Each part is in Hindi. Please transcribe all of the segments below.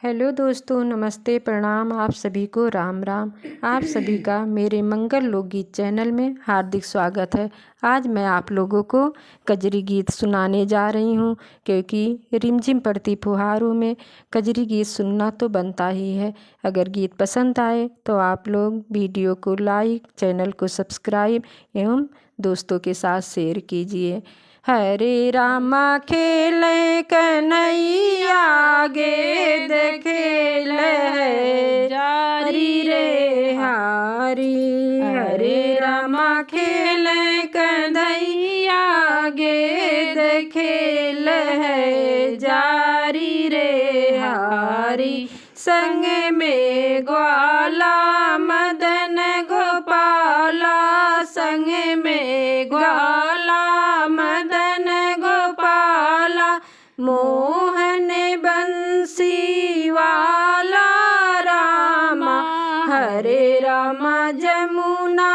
हेलो दोस्तों, नमस्ते, प्रणाम। आप सभी को राम राम। आप सभी का मेरे मंगल लोकगीत चैनल में हार्दिक स्वागत है। आज मैं आप लोगों को कजरी गीत सुनाने जा रही हूँ, क्योंकि रिमझिम पड़ती फुहारों में कजरी गीत सुनना तो बनता ही है। अगर गीत पसंद आए तो आप लोग वीडियो को लाइक, चैनल को सब्सक्राइब एवं दोस्तों के साथ शेयर कीजिए। हरे रामा खेले कन्हैया गेद खेल है जारी रे हारी। हरे रामा खेले कन्हैया गेद खेल है जारी रे हारी। संग में ग्वाला मदन गोपाला, संग में ग्वाला मदन गोपाला, मोहन बंसी वाला रामा। हरे रामा जमुना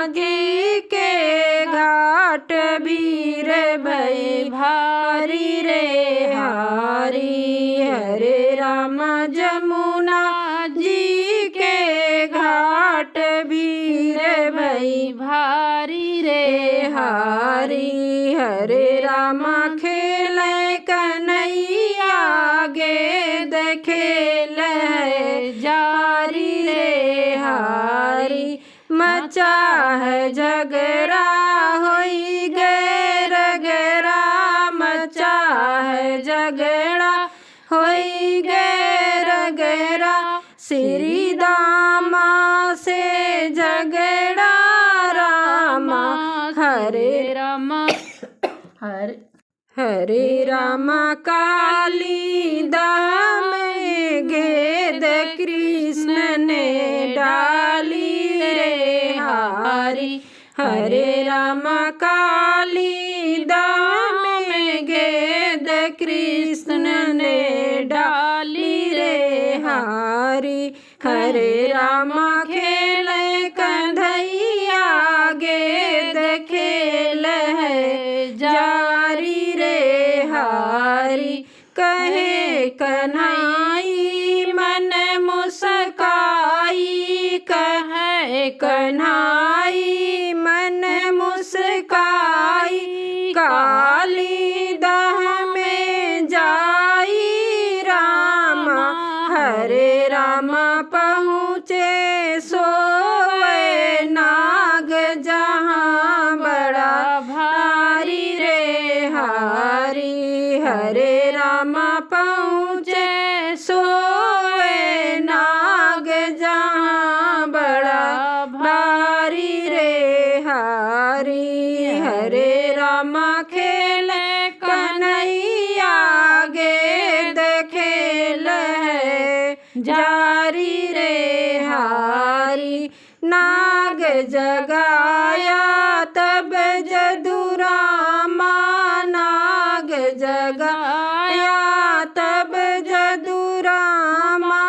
जी के घाट वीर भई भारी रे हारी। हरे रामा जमुना जी के घाट वीर भई भारी रे हारी। हरे रामा खेले कन्हैया गेद खेल है जारी रे हारी। मचा है झगड़ा होई गे रगड़ा, मचा है झगड़ा होई गे रगड़ा, श्री दामा से झगड़ा रामा। हरे रामा हरे रामा काली दाम गेद कृष्ण ने डाली रे हारी। हरे रामा काली दाम गेद कृष्ण ने डाली रे हारी। हरे रामा खेले कन्हैया गेद खेल है जारी रे हारी। कहे कन्हाई मन मुस्काई, कहे कन्हाई मन मुस्काई, काली दाह में जाई रामा। हरे रामा पहुँचे सोए नाग जहाँ बड़ा भारी रे हारी। हरे रामा पहुँचे सोए नाग जहाँ बड़ा भारी रे हारी। हरे रामा खेले कन्हैया गेद खेल है जारी रे हारी। नाग जगाया तब जदुरामा, नाग जगाया तब जदुरामा,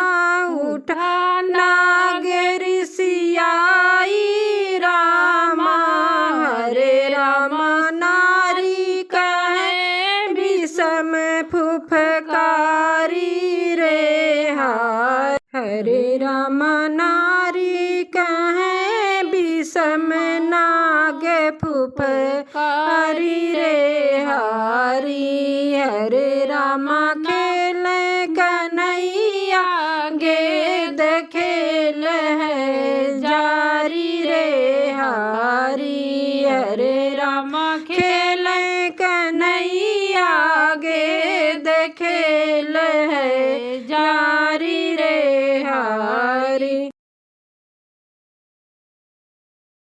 उठा नाग ऋषियाई रामा। हरे रामा नारी कहे विषम फुफकारी रे हारी। हरे राम